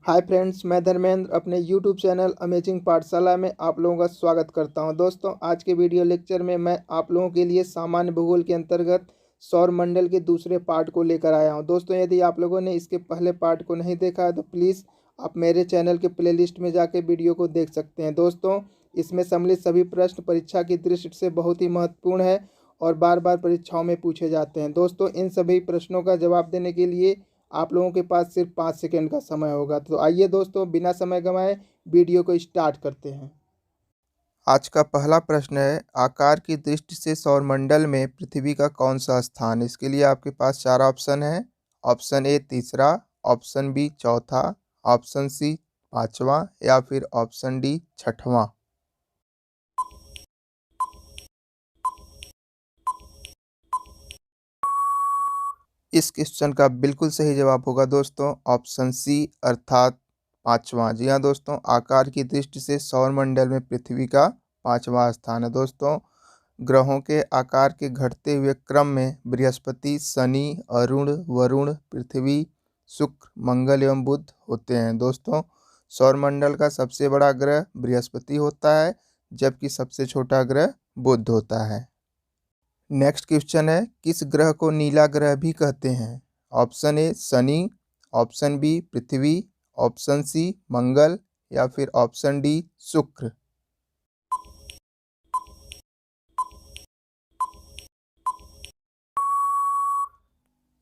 Hi friends, मैं धर्मेंद्र अपने YouTube channel amazing पाठशाला में आप लोगों का स्वागत करता हूं। दोस्तों, आज के वीडियो लेक्चर में मैं आप लोगों के लिए सामान्य भूगोल के अंतर्गत सौर मंडल के दूसरे पार्ट को लेकर आया हूं। दोस्तों, यदि आप लोगों ने इसके पहले पार्ट को नहीं देखा है तो प्लीज़ आप मेरे चैनल के प्लेलिस्ट में जाके वीडियो को देख सकते हैं। दोस्तों, इसमें सम्मिलित सभी प्रश्न परीक्षा की दृष्टि से बहुत ही महत्वपूर्ण है और बार बार परीक्षाओं में पूछे जाते हैं। दोस्तों, इन सभी प्रश्नों का जवाब देने के लिए आप लोगों के पास सिर्फ 5 सेकंड का समय होगा। तो आइए दोस्तों, बिना समय गंवाए वीडियो को स्टार्ट करते हैं। आज का पहला प्रश्न है, आकार की दृष्टि से सौरमंडल में पृथ्वी का कौन सा स्थान है? इसके लिए आपके पास 4 ऑप्शन है। ऑप्शन ए तीसरा, ऑप्शन बी चौथा, ऑप्शन सी पांचवा या फिर ऑप्शन डी छठवां। इस क्वेश्चन का बिल्कुल सही जवाब होगा दोस्तों ऑप्शन सी अर्थात पांचवा। जी हाँ दोस्तों, आकार की दृष्टि से सौरमंडल में पृथ्वी का पांचवा स्थान है। दोस्तों, ग्रहों के आकार के घटते हुए क्रम में बृहस्पति, शनि, अरुण, वरुण, पृथ्वी, शुक्र, मंगल एवं बुध होते हैं। दोस्तों, सौरमंडल का सबसे बड़ा ग्रह बृहस्पति होता है, जबकि सबसे छोटा ग्रह बुध होता है। नेक्स्ट क्वेश्चन है, किस ग्रह को नीला ग्रह भी कहते हैं? Option A Shani, option B Prithvi, option C Mangal या फिर ऑप्शन डी शुक्र।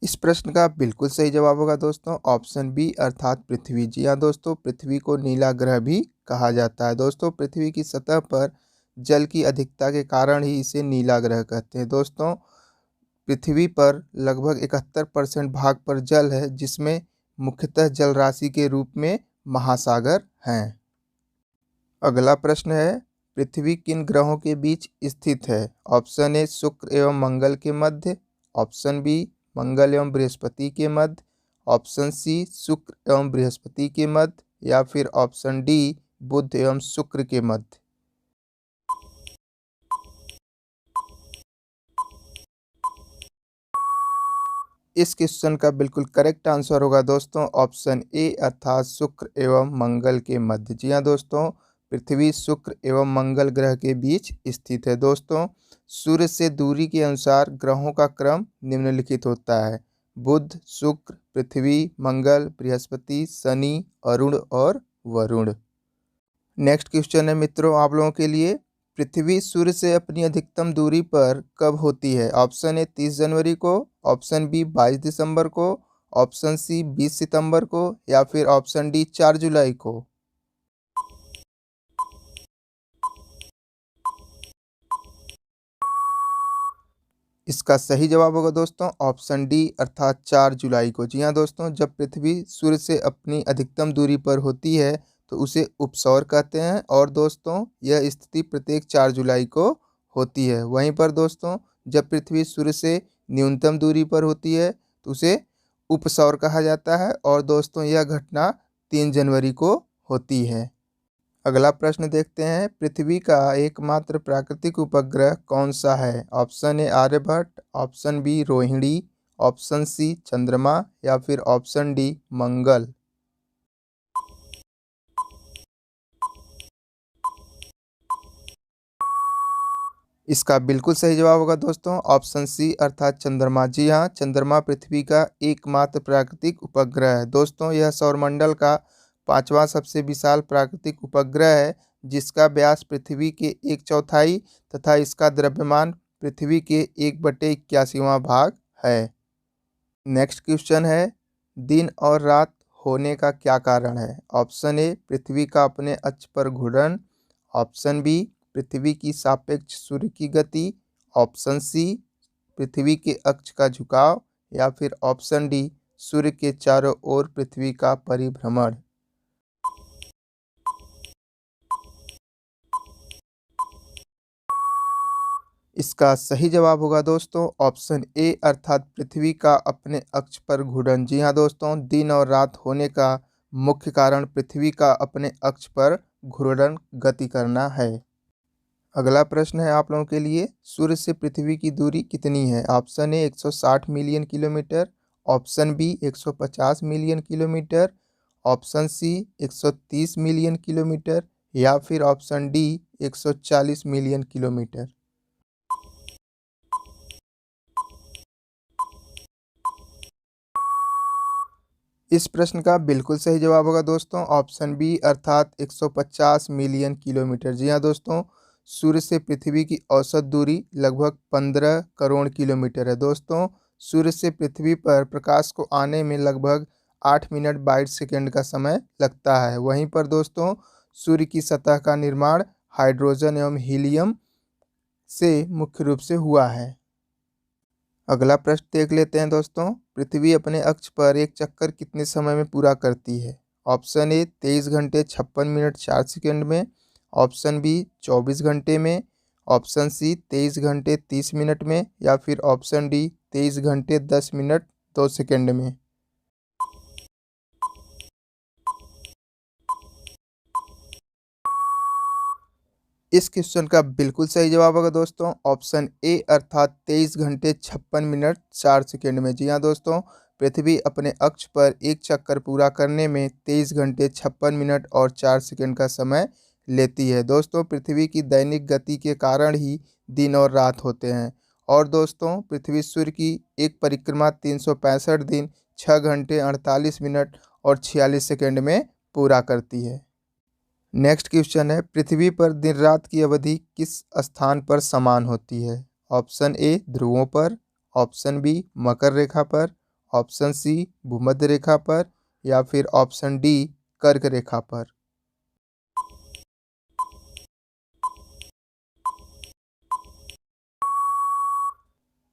इस प्रश्न का बिल्कुल सही जवाब होगा दोस्तों ऑप्शन बी अर्थात पृथ्वी। जी हाँ दोस्तों, पृथ्वी को नीला ग्रह भी कहा जाता है। दोस्तों, पृथ्वी की सतह पर जल की अधिकता के कारण ही इसे नीला ग्रह कहते हैं। दोस्तों, पृथ्वी पर लगभग 71% भाग पर जल है, जिसमें मुख्यतः जल राशि के रूप में महासागर हैं। अगला प्रश्न है, पृथ्वी किन ग्रहों के बीच स्थित है? ऑप्शन ए शुक्र एवं मंगल के मध्य, ऑप्शन बी मंगल एवं बृहस्पति के मध्य, ऑप्शन सी शुक्र एवं बृहस्पति के मध्य या फिर ऑप्शन डी बुध एवं शुक्र के मध्य। इस क्वेश्चन का बिल्कुल करेक्ट आंसर होगा दोस्तों ऑप्शन ए अर्थात शुक्र एवं मंगल के मध्य। जी हाँ दोस्तों, पृथ्वी शुक्र एवं मंगल ग्रह के बीच स्थित है। दोस्तों, सूर्य से दूरी के अनुसार ग्रहों का क्रम निम्नलिखित होता है: बुध, शुक्र, पृथ्वी, मंगल, बृहस्पति, शनि, अरुण और वरुण। नेक्स्ट क्वेश्चन है मित्रों आप लोगों के लिए, पृथ्वी सूर्य से अपनी अधिकतम दूरी पर कब होती है? ऑप्शन ए 30 जनवरी को, ऑप्शन बी 22 दिसंबर को, ऑप्शन सी 20 सितंबर को या फिर ऑप्शन डी 4 जुलाई को। इसका सही जवाब होगा दोस्तों ऑप्शन डी अर्थात 4 जुलाई को। जी हाँ दोस्तों, जब पृथ्वी सूर्य से अपनी अधिकतम दूरी पर होती है तो उसे उपसौर कहते हैं और दोस्तों यह स्थिति प्रत्येक 4 जुलाई को होती है। वहीं पर दोस्तों, जब पृथ्वी सूर्य से न्यूनतम दूरी पर होती है तो उसे उपसौर कहा जाता है और दोस्तों यह घटना 3 जनवरी को होती है। अगला प्रश्न देखते हैं, पृथ्वी का एकमात्र प्राकृतिक उपग्रह कौन सा है? Option A Aryabhata, option B Rohini, option C चंद्रमा या फिर ऑप्शन डी मंगल। इसका बिल्कुल सही जवाब होगा दोस्तों ऑप्शन सी अर्थात चंद्रमा। जी हाँ, चंद्रमा पृथ्वी का एकमात्र प्राकृतिक उपग्रह है। दोस्तों, यह सौरमंडल का पांचवा सबसे विशाल प्राकृतिक उपग्रह है, जिसका व्यास पृथ्वी के 1/4 तथा इसका द्रव्यमान पृथ्वी के 1/81वां भाग है। नेक्स्ट क्वेश्चन है, दिन और रात होने का क्या कारण है? ऑप्शन ए पृथ्वी का अपने अक्ष पर घूर्णन, ऑप्शन बी पृथ्वी की सापेक्ष सूर्य की गति, ऑप्शन सी पृथ्वी के अक्ष का झुकाव या फिर ऑप्शन डी सूर्य के चारों ओर पृथ्वी का परिभ्रमण। इसका सही जवाब होगा दोस्तों ऑप्शन ए अर्थात पृथ्वी का अपने अक्ष पर घूर्णन। जी हाँ दोस्तों, दिन और रात होने का मुख्य कारण पृथ्वी का अपने अक्ष पर घूर्णन गति करना है। अगला प्रश्न है आप लोगों के लिए, सूर्य से पृथ्वी की दूरी कितनी है? Option A 160 million kilometre, option B 150 million kilometre, option C 130 million kilometre या फिर ऑप्शन डी 140 मिलियन किलोमीटर। इस प्रश्न का बिल्कुल सही जवाब होगा दोस्तों ऑप्शन बी अर्थात 150 मिलियन किलोमीटर। जी हाँ दोस्तों, सूर्य से पृथ्वी की औसत दूरी लगभग 15 करोड़ किलोमीटर है। दोस्तों, सूर्य से पृथ्वी पर प्रकाश को आने में लगभग 8 मिनट 22 सेकंड का समय लगता है। वहीं पर दोस्तों, सूर्य की सतह का निर्माण हाइड्रोजन एवं हीलियम से मुख्य रूप से हुआ है। अगला प्रश्न देख लेते हैं दोस्तों, पृथ्वी अपने अक्ष पर एक चक्कर कितने समय में पूरा करती है? ऑप्शन ए 23 घंटे 56 मिनट 4 सेकंड में, ऑप्शन बी 24 घंटे में, ऑप्शन सी 23 घंटे 30 मिनट में या फिर ऑप्शन डी 23 घंटे 10 मिनट 2 सेकंड में। इस क्वेश्चन का बिल्कुल सही जवाब होगा दोस्तों ऑप्शन ए अर्थात 23 घंटे 56 मिनट 4 सेकंड में। जी हाँ दोस्तों, पृथ्वी अपने अक्ष पर एक चक्कर पूरा करने में 23 घंटे 56 मिनट और 4 सेकंड का समय लेती है। दोस्तों, पृथ्वी की दैनिक गति के कारण ही दिन और रात होते हैं। और दोस्तों, पृथ्वी सूर्य की एक परिक्रमा 365 दिन 6 घंटे 48 मिनट और 46 सेकंड में पूरा करती है। नेक्स्ट क्वेश्चन है, पृथ्वी पर दिन रात की अवधि किस स्थान पर समान होती है? ऑप्शन ए ध्रुवों पर, ऑप्शन बी मकर रेखा पर, ऑप्शन सी भूमध्य रेखा पर या फिर ऑप्शन डी कर्क रेखा पर।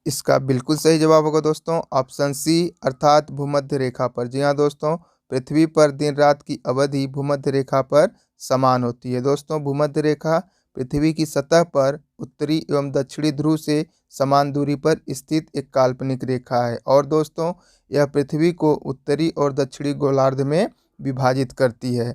इसका बिल्कुल सही जवाब होगा दोस्तों ऑप्शन सी अर्थात भूमध्य रेखा पर। जी हाँ दोस्तों, पृथ्वी पर दिन रात की अवधि भूमध्य रेखा पर समान होती है। दोस्तों, भूमध्य रेखा पृथ्वी की सतह पर उत्तरी एवं दक्षिणी ध्रुव से समान दूरी पर स्थित एक काल्पनिक रेखा है। और दोस्तों, यह पृथ्वी को उत्तरी और दक्षिणी गोलार्ध में विभाजित करती है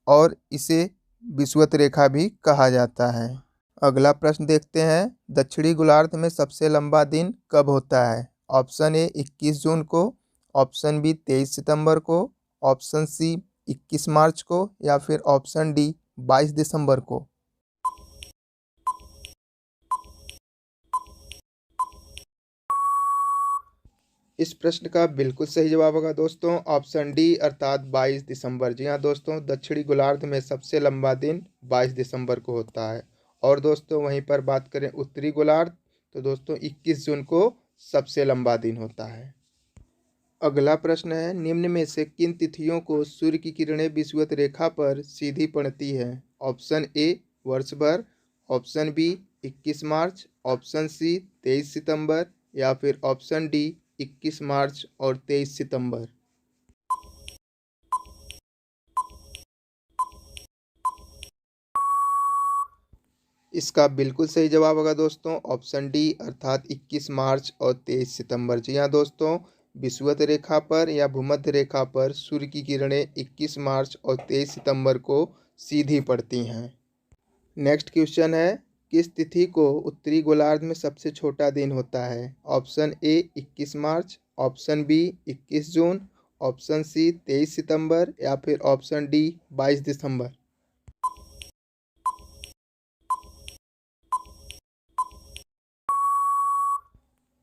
और इसे विषुवत रेखा भी कहा जाता है। अगला प्रश्न देखते हैं, दक्षिणी गोलार्ध में सबसे लंबा दिन कब होता है? ऑप्शन ए 21 जून को, ऑप्शन बी 23 सितंबर को, ऑप्शन सी 21 मार्च को या फिर ऑप्शन डी 22 दिसंबर को। इस प्रश्न का बिल्कुल सही जवाब होगा दोस्तों ऑप्शन डी अर्थात 22 दिसंबर। जी हाँ दोस्तों, दक्षिणी गोलार्ध में सबसे लंबा दिन 22 दिसंबर को होता है। और दोस्तों, वहीं पर बात करें उत्तरी गोलार्ध तो दोस्तों 21 जून को सबसे लंबा दिन होता है। अगला प्रश्न है, निम्न में से किन तिथियों को सूर्य की किरणें विषुवत रेखा पर सीधी पड़ती है? ऑप्शन ए वर्ष भर, option B 21 March, option C 23 सितंबर या फिर ऑप्शन डी 21 मार्च और 23 सितंबर। इसका बिल्कुल सही जवाब होगा दोस्तों ऑप्शन डी अर्थात 21 मार्च और 23 सितंबर। जी हाँ दोस्तों, विषुवत रेखा पर या भूमध्य रेखा पर सूर्य की किरणें 21 मार्च और 23 सितंबर को सीधी पड़ती हैं। नेक्स्ट क्वेश्चन है, किस तिथि को उत्तरी गोलार्ध में सबसे छोटा दिन होता है? Option A 21 March, option B 21 June, option C 23 सितंबर या फिर ऑप्शन डी 22 दिसंबर।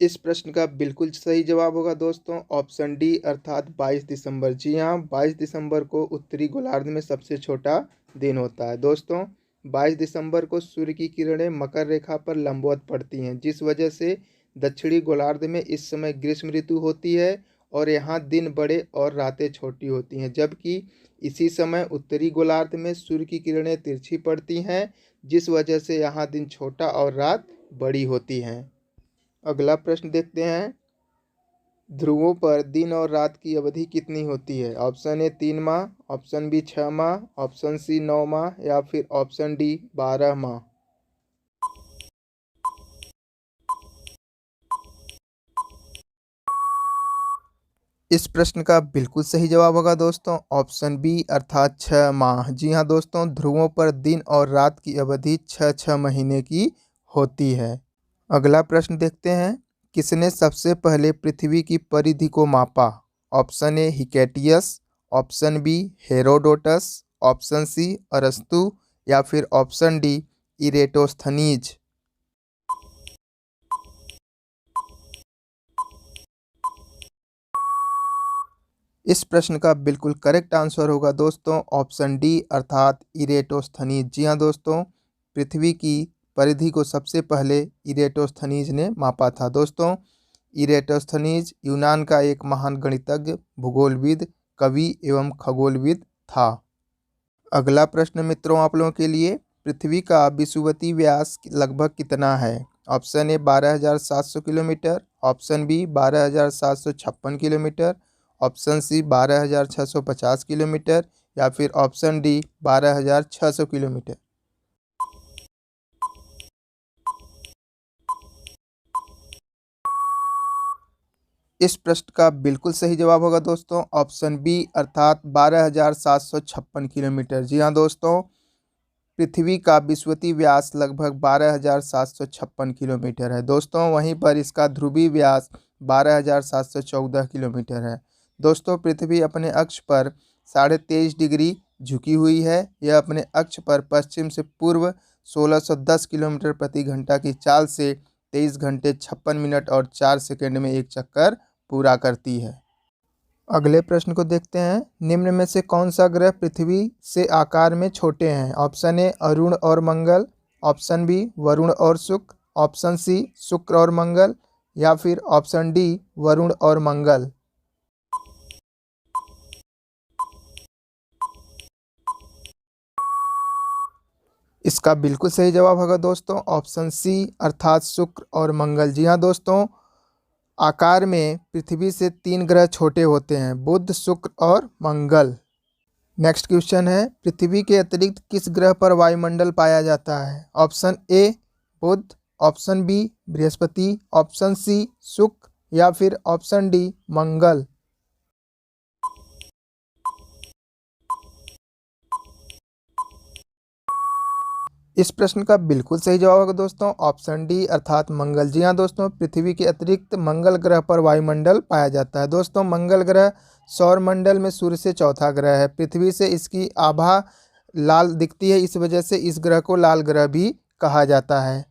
इस प्रश्न का बिल्कुल सही जवाब होगा दोस्तों ऑप्शन डी अर्थात 22 दिसंबर। जी हाँ, 22 दिसंबर को उत्तरी गोलार्ध में सबसे छोटा दिन होता है। दोस्तों, 22 दिसंबर को सूर्य की किरणें मकर रेखा पर लंबवत पड़ती हैं, जिस वजह से दक्षिणी गोलार्ध में इस समय ग्रीष्म ऋतु होती है और यहाँ दिन बड़े और रातें छोटी होती हैं, जबकि इसी समय उत्तरी गोलार्ध में सूर्य की किरणें तिरछी पड़ती हैं, जिस वजह से यहाँ दिन छोटा और रात बड़ी होती हैं। अगला प्रश्न देखते हैं, ध्रुवों पर दिन और रात की अवधि कितनी होती है? ऑप्शन ए 3 माह, ऑप्शन बी 6 माह, ऑप्शन सी 9 माह या फिर ऑप्शन डी 12 माह। इस प्रश्न का बिल्कुल सही जवाब होगा दोस्तों ऑप्शन बी अर्थात 6 माह। जी हाँ दोस्तों, ध्रुवों पर दिन और रात की अवधि 6-6 महीने की होती है। अगला प्रश्न देखते हैं, किसने सबसे पहले पृथ्वी की परिधि को मापा? Option A Hecataeus, option B Herodotus, option C अरस्तु या फिर ऑप्शन डी इरेटोस्थनीज। इस प्रश्न का बिल्कुल करेक्ट आंसर होगा दोस्तों ऑप्शन डी अर्थात इरेटोस्थनीज। जी हाँ दोस्तों, पृथ्वी की परिधि को सबसे पहले इरेटोस्थनीज ने मापा था। दोस्तों इरेटोस्थनीज यूनान का एक महान गणितज्ञ, भूगोलविद, कवि एवं खगोलविद था। अगला प्रश्न मित्रों आप लोगों के लिए, पृथ्वी का विषुवतीय व्यास लगभग कितना है? Option A 12,700 kilometre, option B 12,756 kilometre, option C 12,650 kilometre या फिर ऑप्शन डी 12,600 किलोमीटर। इस प्रश्न का बिल्कुल सही जवाब होगा दोस्तों ऑप्शन बी अर्थात 12,756 किलोमीटर। जी हाँ दोस्तों, पृथ्वी का विषुवतीय व्यास लगभग 12,756 किलोमीटर है दोस्तों। वहीं पर इसका ध्रुवीय व्यास 12,714 किलोमीटर है। दोस्तों पृथ्वी अपने अक्ष पर 23.5 डिग्री झुकी हुई है। यह अपने अक्ष पर पश्चिम से पूर्व 1610 किलोमीटर प्रति घंटा की चाल से 23 घंटे 56 मिनट और 4 सेकंड में एक चक्कर पूरा करती है। अगले प्रश्न को देखते हैं, निम्न में से कौन सा ग्रह पृथ्वी से आकार में छोटे हैं? ऑप्शन ए अरुण और मंगल, ऑप्शन बी वरुण और शुक्र, ऑप्शन सी शुक्र और मंगल या फिर ऑप्शन डी वरुण और मंगल। इसका बिल्कुल सही जवाब होगा दोस्तों ऑप्शन सी अर्थात शुक्र और मंगल। जी हाँ दोस्तों, आकार में पृथ्वी से 3 ग्रह छोटे होते हैं, बुध, शुक्र और मंगल। नेक्स्ट क्वेश्चन है, पृथ्वी के अतिरिक्त किस ग्रह पर वायुमंडल पाया जाता है? Option A Budh, option B Brihaspati, option C Shukra या फिर ऑप्शन डी मंगल। इस प्रश्न का बिल्कुल सही जवाब होगा दोस्तों ऑप्शन डी अर्थात मंगल। जी हाँ दोस्तों, पृथ्वी के अतिरिक्त मंगल ग्रह पर वायुमंडल पाया जाता है। दोस्तों मंगल ग्रह सौर मंडल में सूर्य से चौथा ग्रह है। पृथ्वी से इसकी आभा लाल दिखती है, इस वजह से इस ग्रह को लाल ग्रह भी कहा जाता है।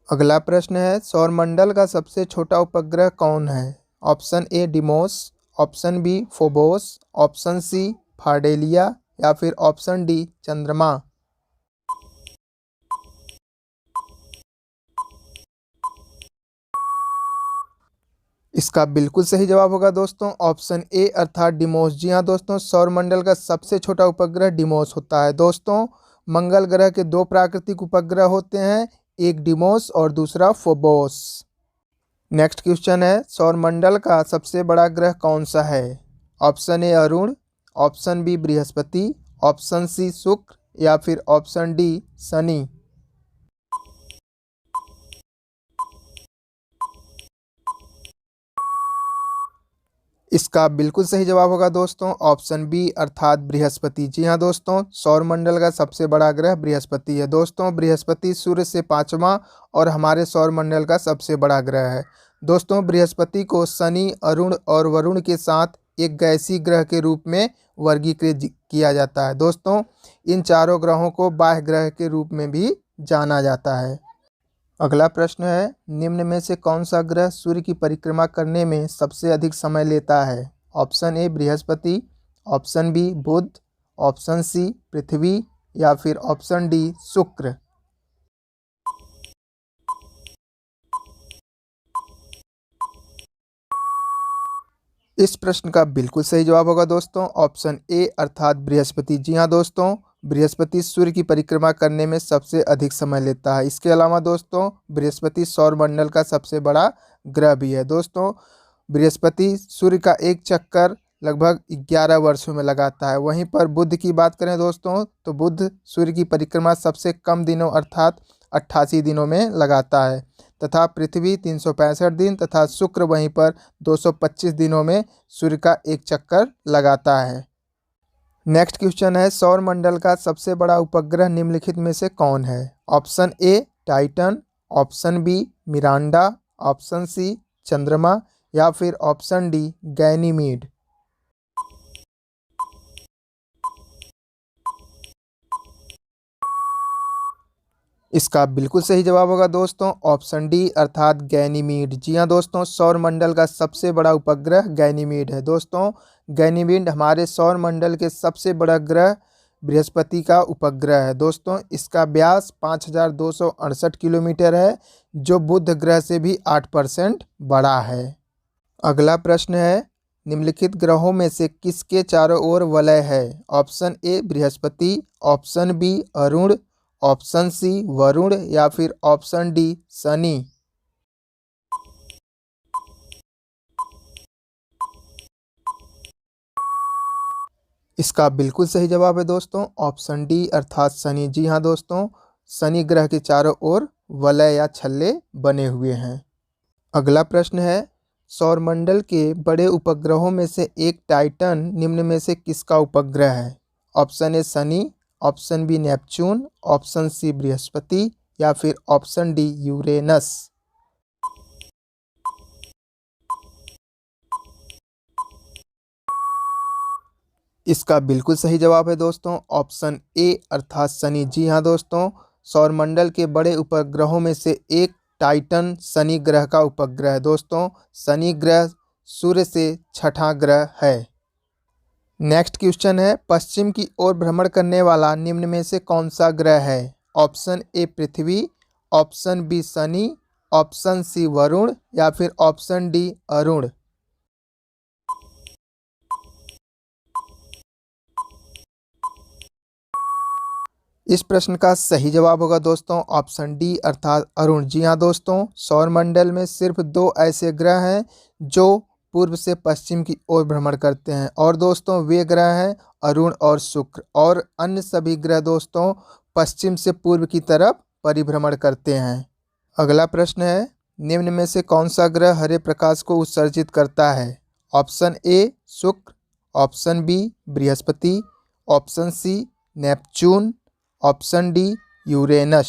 अगला प्रश्न है, सौरमंडल का सबसे छोटा उपग्रह कौन है? Option A Deimos, option B Phobos, option C फार्डेलिया या फिर ऑप्शन डी चंद्रमा। इसका बिल्कुल सही जवाब होगा दोस्तों ऑप्शन ए अर्थात डिमोस। जी हाँ दोस्तों, सौरमंडल का सबसे छोटा उपग्रह डिमोस होता है। दोस्तों मंगल ग्रह के 2 प्राकृतिक उपग्रह होते हैं, एक डिमोस और दूसरा फोबोस। नेक्स्ट क्वेश्चन है, सौरमंडल का सबसे बड़ा ग्रह कौन सा है? Option A Arun, option B Brihaspati, option C Shukra या फिर ऑप्शन डी शनि। इसका बिल्कुल सही जवाब होगा दोस्तों ऑप्शन बी अर्थात बृहस्पति। जी हाँ दोस्तों, सौरमंडल का सबसे बड़ा ग्रह बृहस्पति है। दोस्तों बृहस्पति सूर्य से 5वां और हमारे सौरमंडल का सबसे बड़ा ग्रह है। दोस्तों बृहस्पति को शनि, अरुण और वरुण के साथ एक गैसीय ग्रह के रूप में वर्गीकृत किया जाता है। दोस्तों इन चारों ग्रहों को बाह्य ग्रह के रूप में भी जाना जाता है। अगला प्रश्न है, निम्न में से कौन सा ग्रह सूर्य की परिक्रमा करने में सबसे अधिक समय लेता है? Option A Brihaspati, option B Budh, option C Prithvi या फिर ऑप्शन डी शुक्र। इस प्रश्न का बिल्कुल सही जवाब होगा दोस्तों ऑप्शन ए अर्थात बृहस्पति। जी हाँ दोस्तों, बृहस्पति सूर्य की परिक्रमा करने में सबसे अधिक समय लेता है। इसके अलावा दोस्तों बृहस्पति सौरमंडल का सबसे बड़ा ग्रह भी है। दोस्तों बृहस्पति सूर्य का एक चक्कर लगभग 11 वर्षों में लगाता है। वहीं पर बुध की बात करें दोस्तों तो बुध सूर्य की परिक्रमा सबसे कम दिनों अर्थात 88 दिनों में लगाता है तथा पृथ्वी 365 दिन तथा शुक्र वहीं पर 225 दिनों में सूर्य का एक चक्कर लगाता है। नेक्स्ट क्वेश्चन है, सौरमंडल का सबसे बड़ा उपग्रह निम्नलिखित में से कौन है? Option A Titan, option B Miranda, option C चंद्रमा या फिर ऑप्शन डी गैनीमीड। इसका बिल्कुल सही जवाब होगा दोस्तों ऑप्शन डी अर्थात गैनीमीड। जी हाँ दोस्तों, सौर मंडल का सबसे बड़ा उपग्रह गैनीमीड है। दोस्तों गैनीमीड हमारे सौर मंडल के सबसे बड़ा ग्रह बृहस्पति का उपग्रह है। दोस्तों इसका व्यास 5268 किलोमीटर है, जो बुध ग्रह से भी 8% बड़ा है। अगला प्रश्न है, निम्नलिखित ग्रहों में से किसके चारों ओर वलय है? Option A Brihaspati, option B Arun, option C Varun या फिर ऑप्शन डी शनि। इसका बिल्कुल सही जवाब है दोस्तों ऑप्शन डी अर्थात शनि। जी हाँ दोस्तों, शनि ग्रह के चारों ओर वलय या छल्ले बने हुए हैं। अगला प्रश्न है, सौरमंडल के बड़े उपग्रहों में से एक टाइटन निम्न में से किसका उपग्रह है? Option A Shani, option B Neptune, option C Brihaspati या फिर ऑप्शन डी यूरेनस। इसका बिल्कुल सही जवाब है दोस्तों ऑप्शन ए अर्थात शनि। जी हाँ दोस्तों, सौरमंडल के बड़े उपग्रहों में से एक टाइटन शनि ग्रह का उपग्रह है। दोस्तों शनि ग्रह सूर्य से छठा ग्रह है। नेक्स्ट क्वेश्चन है, पश्चिम की ओर भ्रमण करने वाला निम्न में से कौन सा ग्रह है? Option A Prithvi, option B Shani, option C Varun या फिर ऑप्शन डी अरुण। इस प्रश्न का सही जवाब होगा दोस्तों ऑप्शन डी अर्थात अरुण। जी हाँ दोस्तों, सौरमंडल में सिर्फ दो ऐसे ग्रह हैं जो पूर्व से पश्चिम की ओर भ्रमण करते हैं, और दोस्तों वे ग्रह हैं अरुण और शुक्र, और अन्य सभी ग्रह दोस्तों पश्चिम से पूर्व की तरफ परिभ्रमण करते हैं। अगला प्रश्न है, निम्न में से कौन सा ग्रह हरे प्रकाश को उत्सर्जित करता है? Option A Shukra, option B Brihaspati, option C Neptune, option D Uranus.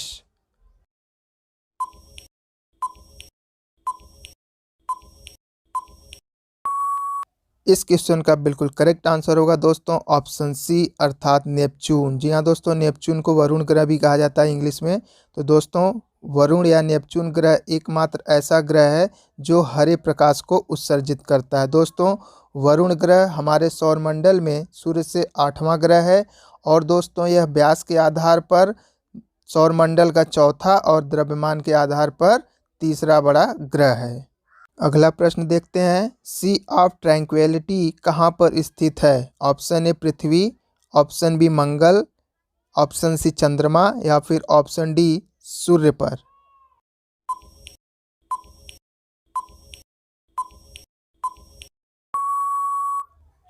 इस क्वेश्चन का बिल्कुल करेक्ट आंसर होगा दोस्तों ऑप्शन सी अर्थात नेपच्यून। जी हाँ दोस्तों, नेपच्यून को वरुण ग्रह भी कहा जाता है इंग्लिश में। तो दोस्तों वरुण या नेपच्यून ग्रह एकमात्र ऐसा ग्रह है जो हरे प्रकाश को उत्सर्जित करता है। दोस्तों वरुण ग्रह हमारे सौरमंडल में सूर्य से 8वां ग्रह है, और दोस्तों यह व्यास के आधार पर सौरमंडल का चौथा और द्रव्यमान के आधार पर तीसरा बड़ा ग्रह है। अगला प्रश्न देखते हैं, सी ऑफ ट्रैंक्विलिटी कहाँ पर स्थित है? Option A Prithvi, option B Mangal, option C चंद्रमा या फिर ऑप्शन डी सूर्य पर।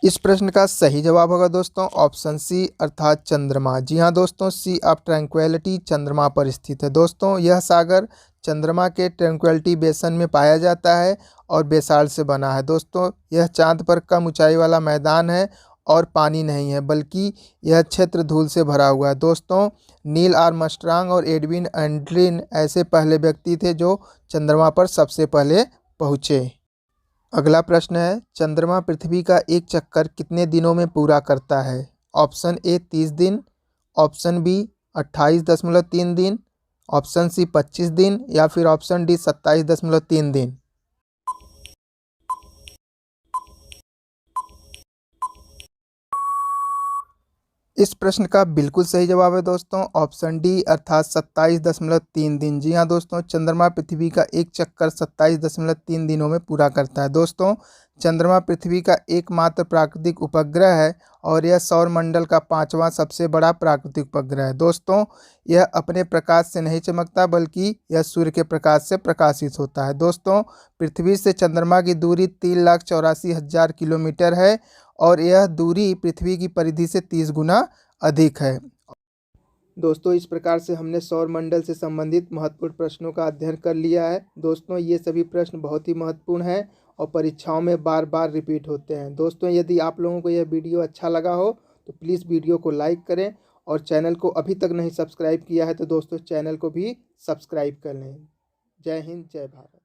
इस प्रश्न का सही जवाब होगा दोस्तों ऑप्शन सी अर्थात चंद्रमा। जी हाँ दोस्तों, सी ऑफ ट्रैंक्विलिटी चंद्रमा पर स्थित है। दोस्तों यह सागर चंद्रमा के ट्रैंक्विलिटी बेसन में पाया जाता है और बेसाल्ट से बना है। दोस्तों यह चांद पर कम ऊंचाई वाला मैदान है और पानी नहीं है, बल्कि यह क्षेत्र धूल से भरा हुआ है। दोस्तों नील आर्मस्ट्रांग और एडविन एल्ड्रिन ऐसे पहले व्यक्ति थे जो चंद्रमा पर सबसे पहले पहुँचे। अगला प्रश्न है, चंद्रमा पृथ्वी का एक चक्कर कितने दिनों में पूरा करता है? ऑप्शन ए 30 दिन, ऑप्शन बी 28.3 दिन, ऑप्शन सी 25 दिन या फिर ऑप्शन डी 27.3 दिन। इस प्रश्न का बिल्कुल सही जवाब है दोस्तों ऑप्शन डी अर्थात 27.3 दिन। जी हाँ दोस्तों, चंद्रमा पृथ्वी का एक चक्कर 27.3 दिनों में पूरा करता है। दोस्तों चंद्रमा पृथ्वी का एकमात्र प्राकृतिक उपग्रह है और यह सौरमंडल का 5वां सबसे बड़ा प्राकृतिक उपग्रह है। दोस्तों यह अपने प्रकाश से नहीं चमकता, बल्कि यह सूर्य के प्रकाश से प्रकाशित होता है। दोस्तों पृथ्वी से चंद्रमा की दूरी 3,84,000 किलोमीटर है, और यह दूरी पृथ्वी की परिधि से 30 गुना अधिक है। दोस्तों इस प्रकार से हमने सौरमंडल से संबंधित महत्वपूर्ण प्रश्नों का अध्ययन कर लिया है। दोस्तों ये सभी प्रश्न बहुत ही महत्वपूर्ण हैं और परीक्षाओं में बार बार रिपीट होते हैं। दोस्तों यदि आप लोगों को यह वीडियो अच्छा लगा हो तो प्लीज़ वीडियो को लाइक करें, और चैनल को अभी तक नहीं सब्सक्राइब किया है तो दोस्तों चैनल को भी सब्सक्राइब कर लें। जय हिंद, जय भारत।